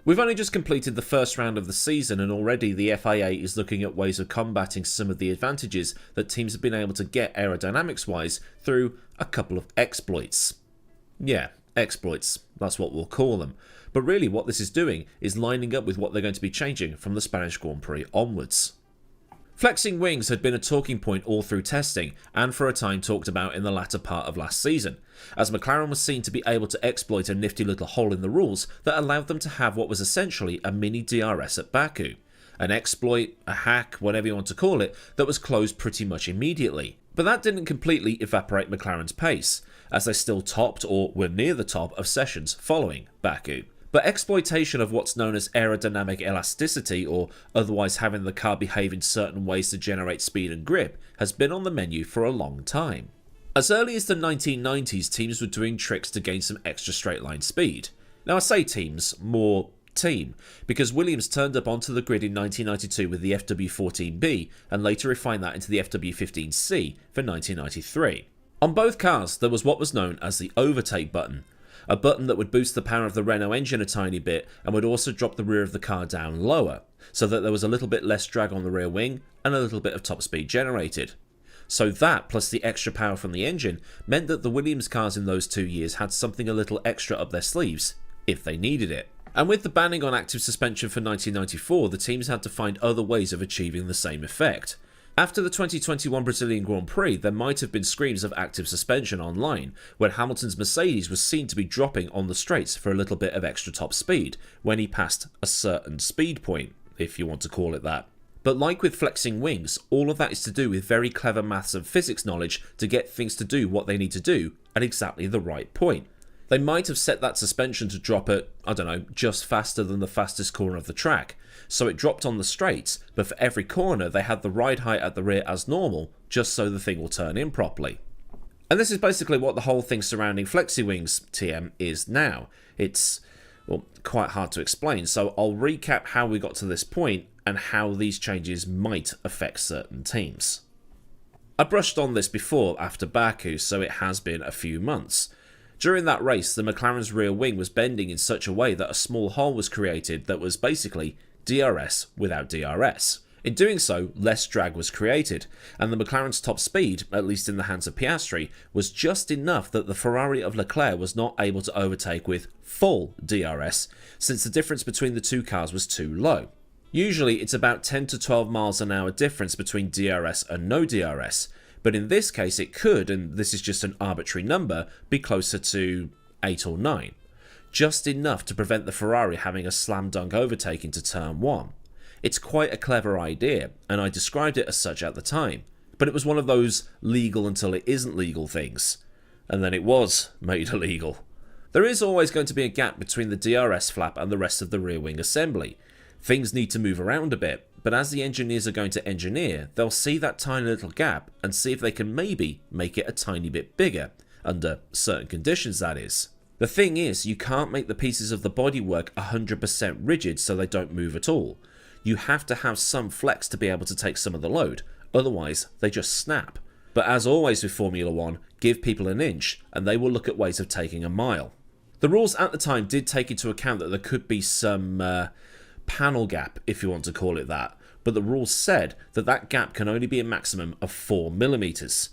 We've only just completed the first round of the season, and already the FIA is looking at ways of combating some of the advantages that teams have been able to get aerodynamics wise through a couple of exploits. Yeah, exploits, that's what we'll call them. But really what this is doing is lining up with what they're going to be changing from the Spanish Grand Prix onwards. Flexing wings had been a talking point all through testing, and for a time talked about in the latter part of last season, as McLaren was seen to be able to exploit a nifty little hole in the rules that allowed them to have what was essentially a mini DRS at Baku. An exploit, a hack, whatever you want to call it, that was closed pretty much immediately. But that didn't completely evaporate McLaren's pace, as they still topped or were near the top of sessions following Baku. But exploitation of what's known as aerodynamic elasticity, or otherwise having the car behave in certain ways to generate speed and grip, has been on the menu for a long time. As early as the 1990s, teams were doing tricks to gain some extra straight line speed. Now I say teams, more team, because Williams turned up onto the grid in 1992 with the FW14B and later refined that into the FW15C for 1993. On both cars there was what was known as the overtake button, a button that would boost the power of the Renault engine a tiny bit and would also drop the rear of the car down lower, so that there was a little bit less drag on the rear wing and a little bit of top speed generated. So that, plus the extra power from the engine, meant that the Williams cars in those 2 years had something a little extra up their sleeves, if they needed it. And with the banning on active suspension for 1994, the teams had to find other ways of achieving the same effect. After the 2021 Brazilian Grand Prix, there might have been screams of active suspension online, when Hamilton's Mercedes was seen to be dropping on the straights for a little bit of extra top speed, when he passed a certain speed point, if you want to call it that. But like with flexing wings, all of that is to do with very clever maths and physics knowledge to get things to do what they need to do at exactly the right point. They might have set that suspension to drop at, I don't know, just faster than the fastest corner of the track, so it dropped on the straights, but for every corner they had the ride height at the rear as normal, just so the thing will turn in properly. And this is basically what the whole thing surrounding FlexiWings TM is now. It's, well, quite hard to explain, so I'll recap how we got to this point and how these changes might affect certain teams. I brushed on this before after Baku, so it has been a few months. During that race, the McLaren's rear wing was bending in such a way that a small hole was created that was basically DRS without DRS. In doing so, less drag was created, and the McLaren's top speed, at least in the hands of Piastri, was just enough that the Ferrari of Leclerc was not able to overtake with full DRS, since the difference between the two cars was too low. Usually it's about 10 to 12 miles an hour difference between DRS and no DRS, but in this case it could, and this is just an arbitrary number, be closer to 8 or 9. Just enough to prevent the Ferrari having a slam dunk overtake into turn 1. It's quite a clever idea, and I described it as such at the time, but it was one of those legal until it isn't legal things. And then it was made illegal. There is always going to be a gap between the DRS flap and the rest of the rear wing assembly. Things need to move around a bit, but as the engineers are going to engineer, they'll see that tiny little gap and see if they can maybe make it a tiny bit bigger, under certain conditions that is. The thing is, you can't make the pieces of the bodywork 100% rigid so they don't move at all. You have to have some flex to be able to take some of the load, otherwise they just snap. But as always with Formula 1, give people an inch and they will look at ways of taking a mile. The rules at the time did take into account that there could be some panel gap, if you want to call it that, but the rules said that that gap can only be a maximum of 4mm.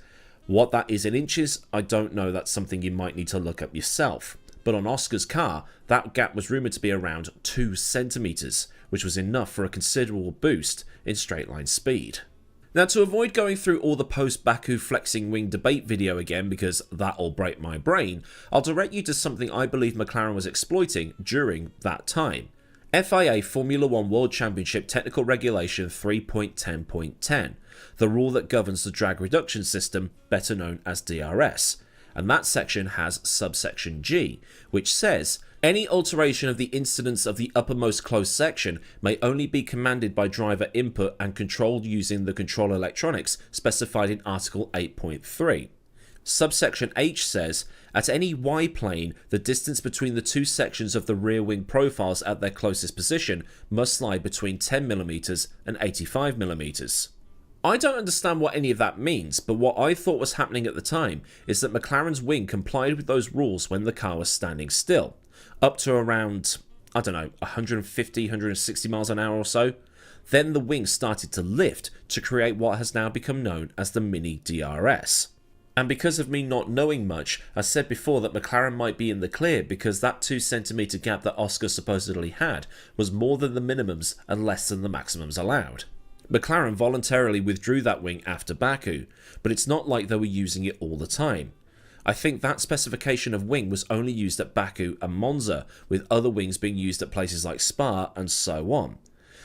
What that is in inches, I don't know, that's something you might need to look up yourself. But on Oscar's car, that gap was rumoured to be around 2cm, which was enough for a considerable boost in straight line speed. Now, to avoid going through all the post-Baku flexing wing debate video again, because that'll break my brain, I'll direct you to something I believe McLaren was exploiting during that time. FIA Formula 1 World Championship Technical Regulation 3.10.10, the rule that governs the drag reduction system, better known as DRS. And that section has subsection G, which says, any alteration of the incidence of the uppermost closed section may only be commanded by driver input and controlled using the control electronics specified in Article 8.3. Subsection H says, at any Y plane, the distance between the two sections of the rear wing profiles at their closest position must lie between 10mm and 85mm. I don't understand what any of that means, but what I thought was happening at the time is that McLaren's wing complied with those rules when the car was standing still, up to around I don't know, 150, 160 miles an hour or so. Then the wings started to lift to create what has now become known as the mini DRS. And because of me not knowing much, I said before that McLaren might be in the clear because that 2cm gap that Oscar supposedly had was more than the minimums and less than the maximums allowed. McLaren voluntarily withdrew that wing after Baku, but it's not like they were using it all the time. I think that specification of wing was only used at Baku and Monza, with other wings being used at places like Spa and so on.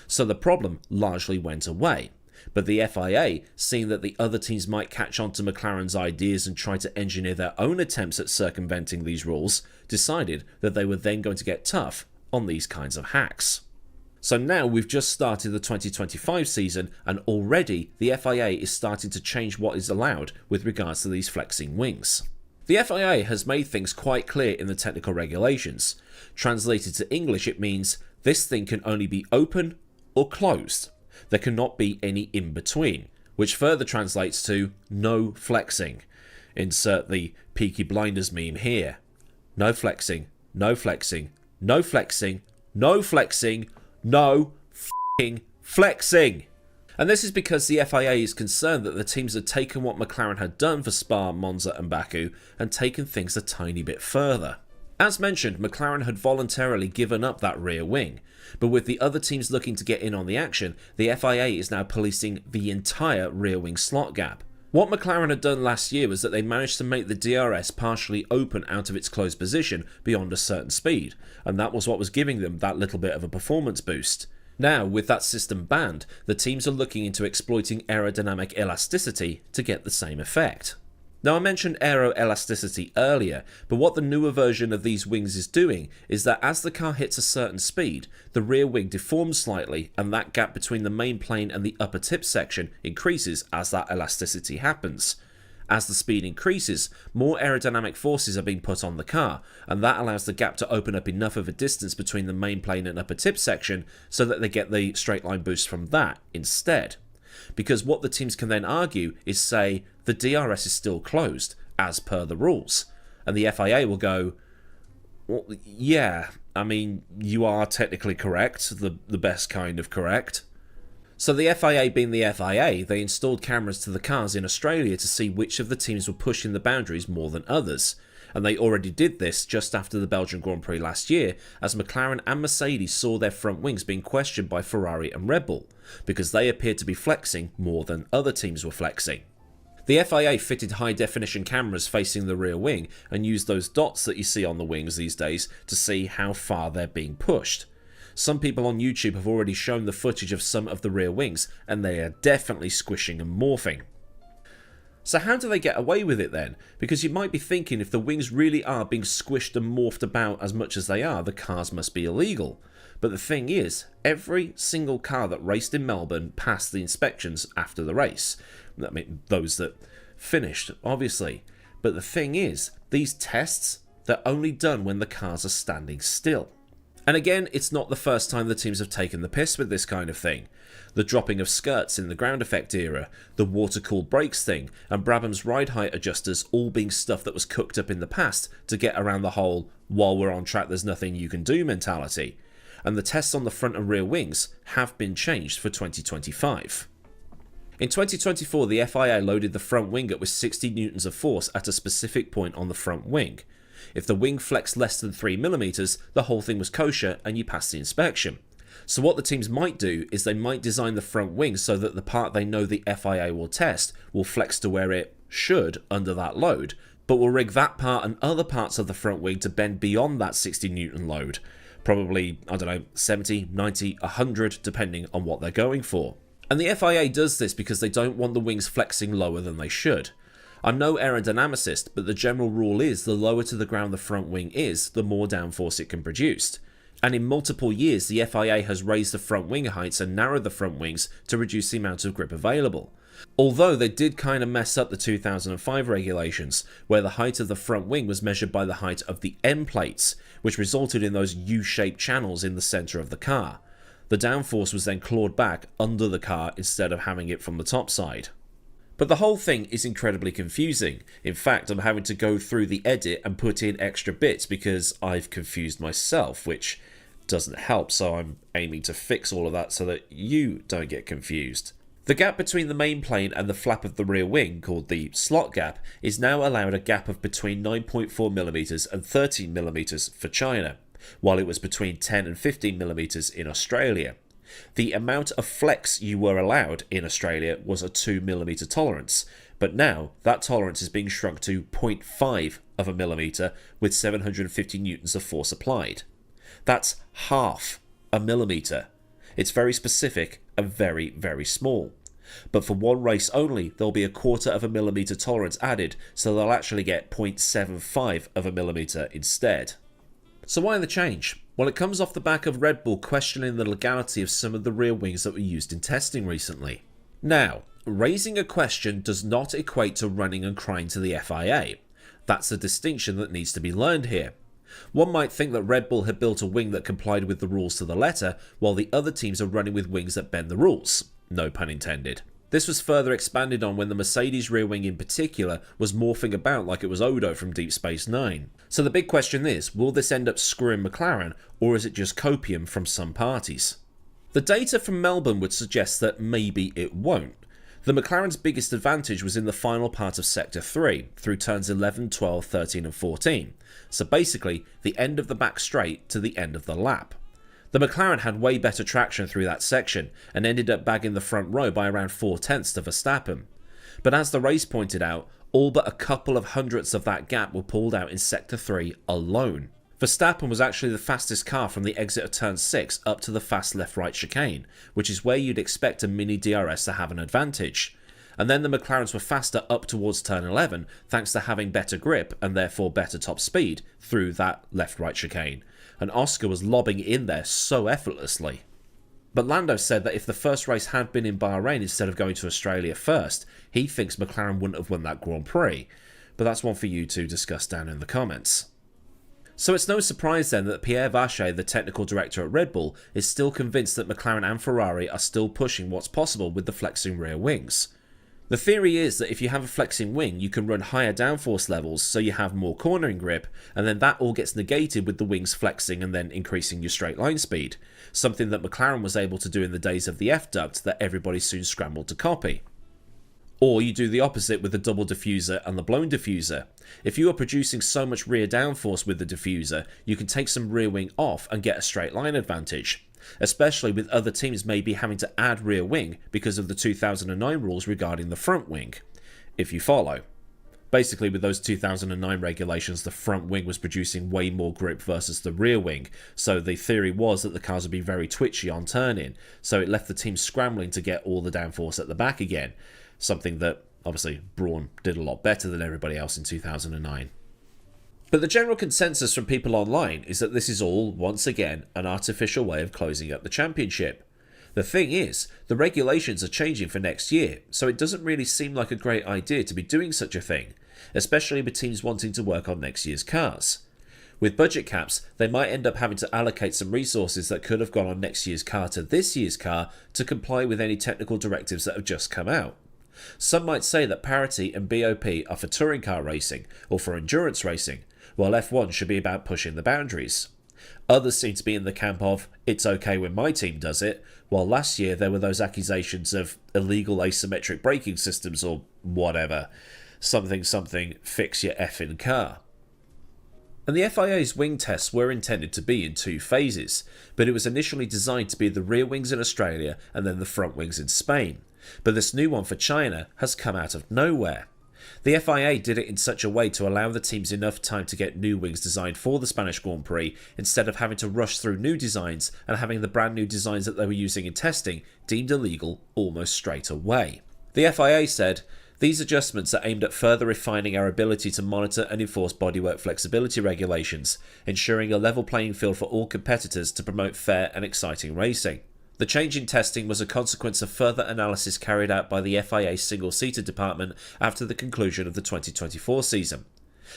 So the problem largely went away. But the FIA, seeing that the other teams might catch on to McLaren's ideas and try to engineer their own attempts at circumventing these rules, decided that they were then going to get tough on these kinds of hacks. So now we've just started the 2025 season, and already the FIA is starting to change what is allowed with regards to these flexing wings. The FIA has made things quite clear in the technical regulations. Translated to English, it means this thing can only be open or closed. There cannot be any in between, which further translates to no flexing. Insert the Peaky Blinders meme here. No flexing, no flexing, no flexing, no flexing, no f***ing flexing. And this is because the FIA is concerned that the teams had taken what McLaren had done for Spa, Monza and Baku and taken things a tiny bit further. As mentioned, McLaren had voluntarily given up that rear wing, but with the other teams looking to get in on the action, the FIA is now policing the entire rear wing slot gap. What McLaren had done last year was that they managed to make the DRS partially open out of its closed position beyond a certain speed, and that was what was giving them that little bit of a performance boost. Now, with that system banned, the teams are looking into exploiting aerodynamic elasticity to get the same effect. Now, I mentioned aero-elasticity earlier, but what the newer version of these wings is doing is that as the car hits a certain speed, the rear wing deforms slightly, and that gap between the main plane and the upper tip section increases as that elasticity happens. As the speed increases, more aerodynamic forces are being put on the car, and that allows the gap to open up enough of a distance between the main plane and upper tip section so that they get the straight line boost from that instead. Because what the teams can then argue is say the DRS is still closed as per the rules, and the FIA will go, well, yeah, I mean, you are technically correct, the best kind of correct. So the FIA being the FIA, they installed cameras to the cars in Australia to see which of the teams were pushing the boundaries more than others. And they already did this just after the Belgian Grand Prix last year, as McLaren and Mercedes saw their front wings being questioned by Ferrari and Red Bull, because they appeared to be flexing more than other teams were flexing. The FIA fitted high-definition cameras facing the rear wing and used those dots that you see on the wings these days to see how far they're being pushed. Some people on YouTube have already shown the footage of some of the rear wings, and they are definitely squishing and morphing. So how do they get away with it then? Because you might be thinking if the wings really are being squished and morphed about as much as they are, the cars must be illegal. But the thing is, every single car that raced in Melbourne passed the inspections after the race. I mean, those that finished, obviously. But the thing is, these tests, they're only done when the cars are standing still. And again, it's not the first time the teams have taken the piss with this kind of thing. The dropping of skirts in the ground effect era, the water-cooled brakes thing, and Brabham's ride height adjusters all being stuff that was cooked up in the past to get around the whole while we're on track there's nothing you can do mentality. And the tests on the front and rear wings have been changed for 2025. In 2024, the FIA loaded the front wing up with 60 newtons of force at a specific point on the front wing. If the wing flexed less than 3mm, the whole thing was kosher and you passed the inspection. So what the teams might do is they might design the front wing so that the part they know the FIA will test will flex to where it should under that load, but will rig that part and other parts of the front wing to bend beyond that 60 newton load. Probably, I don't know, 70, 90, 100, depending on what they're going for. And the FIA does this because they don't want the wings flexing lower than they should. I'm no aerodynamicist, but the general rule is the lower to the ground the front wing is, the more downforce it can produce. And in multiple years, the FIA has raised the front wing heights and narrowed the front wings to reduce the amount of grip available. Although they did kind of mess up the 2005 regulations, where the height of the front wing was measured by the height of the end plates, which resulted in those U-shaped channels in the centre of the car. The downforce was then clawed back under the car instead of having it from the top side. But the whole thing is incredibly confusing. In fact, I'm having to go through the edit and put in extra bits because I've confused myself, which doesn't help, so I'm aiming to fix all of that so that you don't get confused. The gap between the main plane and the flap of the rear wing, called the slot gap, is now allowed a gap of between 9.4mm and 13mm for China, while it was between 10 and 15mm in Australia. The amount of flex you were allowed in Australia was a 2mm tolerance, but now that tolerance is being shrunk to 0.5 of a millimetre with 750 newtons of force applied. That's half a millimetre. It's very specific and very, very small. But for one race only, there'll be a 1/4 of a millimetre tolerance added, so they'll actually get 0.75 of a millimetre instead. So why the change? Well, it comes off the back of Red Bull questioning the legality of some of the rear wings that were used in testing recently. Now, raising a question does not equate to running and crying to the FIA. That's a distinction that needs to be learned here. One might think that Red Bull had built a wing that complied with the rules to the letter, while the other teams are running with wings that bend the rules. No pun intended. This was further expanded on when the Mercedes rear wing in particular was morphing about like it was Odo from Deep Space Nine. So the big question is, will this end up screwing McLaren, or is it just copium from some parties? The data from Melbourne would suggest that maybe it won't. The McLaren's biggest advantage was in the final part of Sector 3, through turns 11, 12, 13 and 14. So basically, the end of the back straight to the end of the lap. The McLaren had way better traction through that section, and ended up bagging the front row by around 4/10 to Verstappen. But as the race pointed out, all but a couple of hundredths of that gap were pulled out in Sector 3 alone. Verstappen was actually the fastest car from the exit of turn 6 up to the fast left-right chicane, which is where you'd expect a mini DRS to have an advantage. And then the McLarens were faster up towards turn 11 thanks to having better grip and therefore better top speed through that left-right chicane, and Oscar was lobbing in there so effortlessly. But Lando said that if the first race had been in Bahrain instead of going to Australia first, he thinks McLaren wouldn't have won that Grand Prix, but that's one for you to discuss down in the comments. So it's no surprise then that Pierre Vacher, the technical director at Red Bull, is still convinced that McLaren and Ferrari are still pushing what's possible with the flexing rear wings. The theory is that if you have a flexing wing, you can run higher downforce levels so you have more cornering grip, and then that all gets negated with the wings flexing and then increasing your straight line speed, something that McLaren was able to do in the days of the F-duct that everybody soon scrambled to copy. Or you do the opposite with the double diffuser and the blown diffuser. If you are producing so much rear downforce with the diffuser, you can take some rear wing off and get a straight line advantage, especially with other teams maybe having to add rear wing because of the 2009 rules regarding the front wing, if you follow. Basically, with those 2009 regulations, the front wing was producing way more grip versus the rear wing, so the theory was that the cars would be very twitchy on turn-in, so it left the team scrambling to get all the downforce at the back again, something that, obviously, Brawn did a lot better than everybody else in 2009. But the general consensus from people online is that this is all, once again, an artificial way of closing up the championship. The thing is, the regulations are changing for next year, so it doesn't really seem like a great idea to be doing such a thing, especially with teams wanting to work on next year's cars. With budget caps, they might end up having to allocate some resources that could have gone on next year's car to this year's car to comply with any technical directives that have just come out. Some might say that parity and BOP are for touring car racing or for endurance racing, while F1 should be about pushing the boundaries. Others seem to be in the camp of, it's okay when my team does it, while last year there were those accusations of illegal asymmetric braking systems or whatever. Something, fix your effing car. And the FIA's wing tests were intended to be in 2 phases, but it was initially designed to be the rear wings in Australia and then the front wings in Spain. But this new one for China has come out of nowhere. The FIA did it in such a way to allow the teams enough time to get new wings designed for the Spanish Grand Prix, instead of having to rush through new designs and having the brand new designs that they were using in testing deemed illegal almost straight away. The FIA said, "These adjustments are aimed at further refining our ability to monitor and enforce bodywork flexibility regulations, ensuring a level playing field for all competitors to promote fair and exciting racing." The change in testing was a consequence of further analysis carried out by the FIA single-seater department after the conclusion of the 2024 season.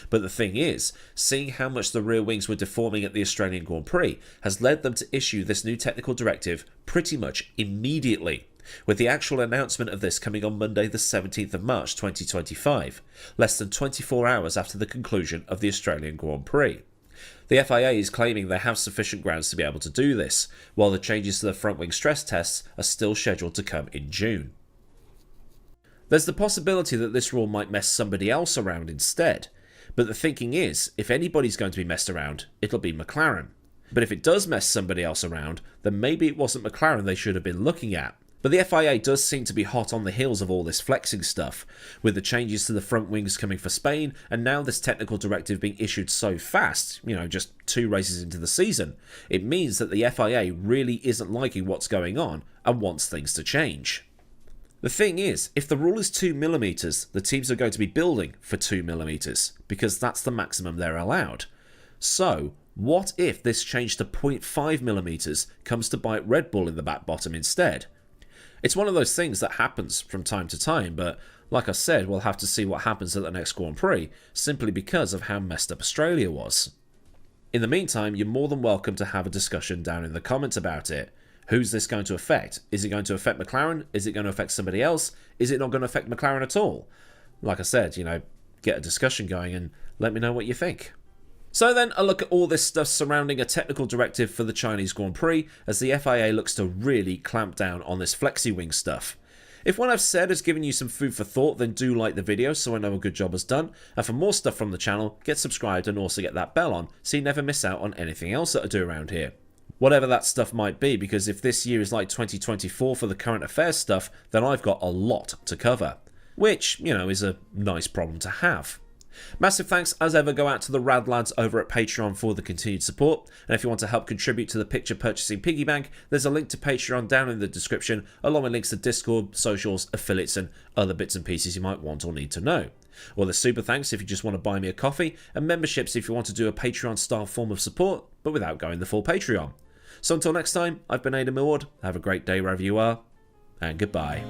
But the thing is, seeing how much the rear wings were deforming at the Australian Grand Prix has led them to issue this new technical directive pretty much immediately, with the actual announcement of this coming on Monday the 17th of March 2025, less than 24 hours after the conclusion of the Australian Grand Prix. The FIA is claiming they have sufficient grounds to be able to do this, while the changes to the front wing stress tests are still scheduled to come in June. There's the possibility that this rule might mess somebody else around instead, but the thinking is, if anybody's going to be messed around, it'll be McLaren. But if it does mess somebody else around, then maybe it wasn't McLaren they should have been looking at. But the FIA does seem to be hot on the heels of all this flexing stuff, with the changes to the front wings coming for Spain, and now this technical directive being issued so fast, just 2 races into the season. It means that the FIA really isn't liking what's going on and wants things to change. The thing is, if the rule is 2mm, the teams are going to be building for 2mm, because that's the maximum they're allowed. So, what if this change to 0.5mm comes to bite Red Bull in the back bottom instead? It's one of those things that happens from time to time, but like I said, we'll have to see what happens at the next Grand Prix, simply because of how messed up Australia was. In the meantime, you're more than welcome to have a discussion down in the comments about it. Who's this going to affect? Is it going to affect McLaren? Is it going to affect somebody else? Is it not going to affect McLaren at all? Like I said, get a discussion going and let me know what you think. So then, a look at all this stuff surrounding a technical directive for the Chinese Grand Prix, as the FIA looks to really clamp down on this flexi-wing stuff. If what I've said has given you some food for thought, then do like the video so I know a good job was done, and for more stuff from the channel, get subscribed and also get that bell on so you never miss out on anything else that I do around here. Whatever that stuff might be, because if this year is like 2024 for the current affairs stuff, then I've got a lot to cover. Which, is a nice problem to have. Massive thanks as ever go out to the rad lads over at Patreon for the continued support, and if you want to help contribute to the picture purchasing piggy bank, there's a link to Patreon down in the description, along with links to Discord, socials, affiliates and other bits and pieces you might want or need to know. Or the super thanks if you just want to buy me a coffee, and memberships if you want to do a Patreon style form of support, but without going the full Patreon. So until next time, I've been Aidan Millward, have a great day wherever you are, and goodbye.